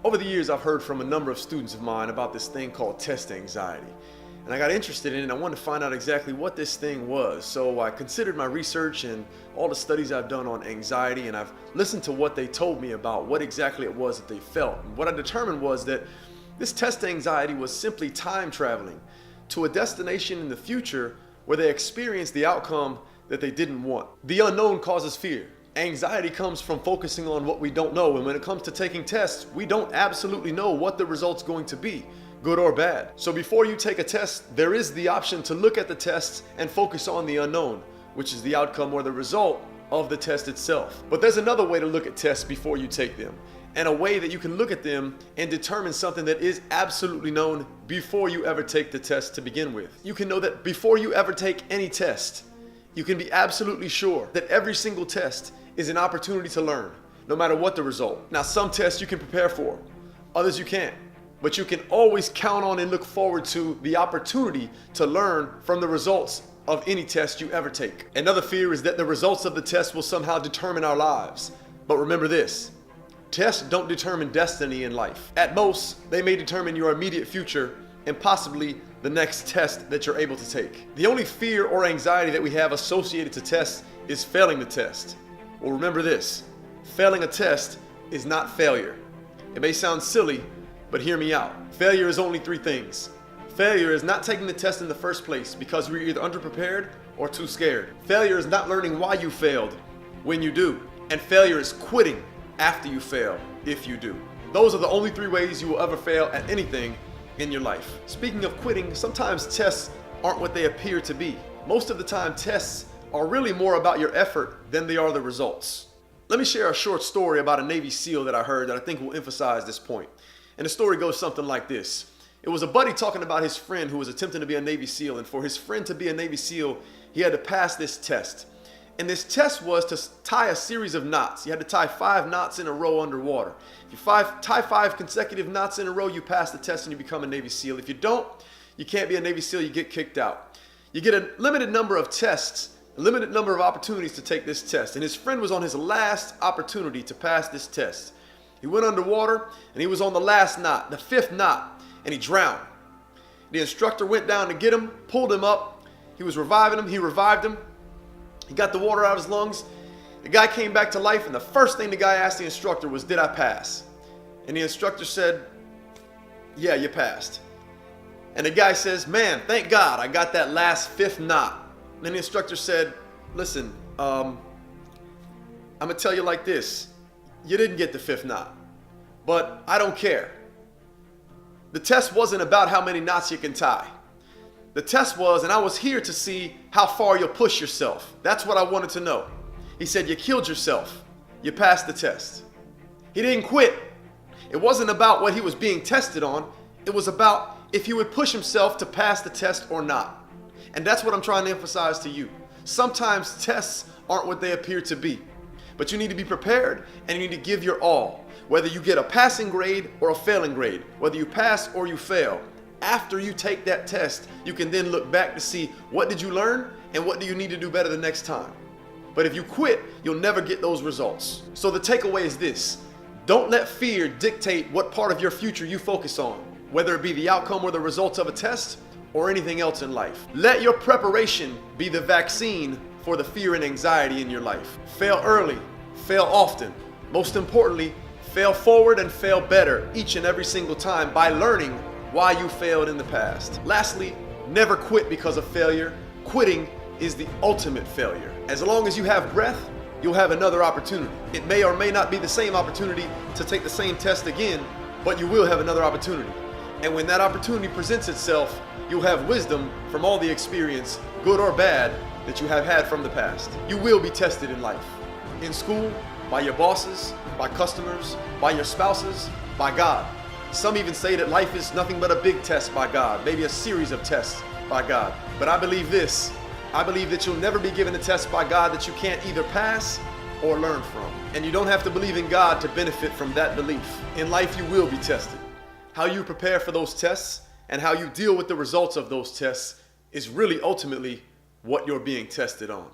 Over the years, I've heard from a number of students of mine about this thing called test anxiety. And I got interested in it and I wanted to find out exactly what this thing was. So I considered my research and all the studies I've done on anxiety, and I've listened to what they told me about what exactly it was that they felt. And what I determined was that this test anxiety was simply time traveling to a destination in the future where they experienced the outcome that they didn't want. The unknown causes fear. Anxiety comes from focusing on what we don't know, and when it comes to taking tests, we don't absolutely know what the result's going to be, good or bad. So before you take a test, there is the option to look at the tests and focus on the unknown, which is the outcome or the result of the test itself. But there's another way to look at tests before you take them, and a way that you can look at them and determine something that is absolutely known before you ever take the test to begin with. You can know that before you ever take any test, you can be absolutely sure that every single test is an opportunity to learn, no matter what the result. Now, some tests you can prepare for, others you can't, but you can always count on and look forward to the opportunity to learn from the results of any test you ever take. Another fear is that the results of the test will somehow determine our lives. But remember this, tests don't determine destiny in life. At most, they may determine your immediate future and possibly the next test that you're able to take. The only fear or anxiety that we have associated to tests is failing the test. Well, remember this, failing a test is not failure. It may sound silly, but hear me out. Failure is only three things. Failure is not taking the test in the first place because we're either underprepared or too scared. Failure is not learning why you failed when you do. And failure is quitting after you fail if you do. Those are the only three ways you will ever fail at anything in your life. Speaking of quitting, sometimes tests aren't what they appear to be. Most of the time, tests are really more about your effort than they are the results. Let me share a short story about a Navy SEAL that I heard that I think will emphasize this point. And the story goes something like this. It was a buddy talking about his friend who was attempting to be a Navy SEAL, and for his friend to be a Navy SEAL, he had to pass this test. And this test was to tie a series of knots. You had to tie 5 knots in a row underwater. If you tie 5 consecutive knots in a row, you pass the test and you become a Navy SEAL. If you don't, you can't be a Navy SEAL, you get kicked out. You get a limited number of tests, a limited number of opportunities to take this test. And his friend was on his last opportunity to pass this test. He went underwater and he was on the last knot, the 5th knot, and he drowned. The instructor went down to get him, pulled him up. He was reviving him, he revived him. He got the water out of his lungs. The guy came back to life, and the first thing the guy asked the instructor was, "Did I pass?" And the instructor said, "Yeah, you passed." And the guy says, "Man, thank God I got that last 5th knot." And the instructor said, "Listen, I'm gonna tell you like this. You didn't get the 5th knot, but I don't care. The test wasn't about how many knots you can tie. The test was, and I was here to see how far you'll push yourself. That's what I wanted to know." He said, "You killed yourself. You passed the test." He didn't quit. It wasn't about what he was being tested on. It was about if he would push himself to pass the test or not. And that's what I'm trying to emphasize to you. Sometimes tests aren't what they appear to be, but you need to be prepared and you need to give your all. Whether you get a passing grade or a failing grade, whether you pass or you fail, after you take that test, you can then look back to see what did you learn and what do you need to do better the next time. But if you quit, you'll never get those results. So the takeaway is this: don't let fear dictate what part of your future you focus on, whether it be the outcome or the results of a test or anything else in life. Let your preparation be the vaccine for the fear and anxiety in your life. Fail early, fail often. Most importantly, fail forward and fail better each and every single time by learning why you failed in the past. Lastly, never quit because of failure. Quitting is the ultimate failure. As long as you have breath, you'll have another opportunity. It may or may not be the same opportunity to take the same test again, but you will have another opportunity. And when that opportunity presents itself, you'll have wisdom from all the experience, good or bad, that you have had from the past. You will be tested in life. In school, by your bosses, by customers, by your spouses, by God. Some even say that life is nothing but a big test by God, maybe a series of tests by God. But I believe this. I believe that you'll never be given a test by God that you can't either pass or learn from. And you don't have to believe in God to benefit from that belief. In life, you will be tested. How you prepare for those tests and how you deal with the results of those tests is really ultimately what you're being tested on.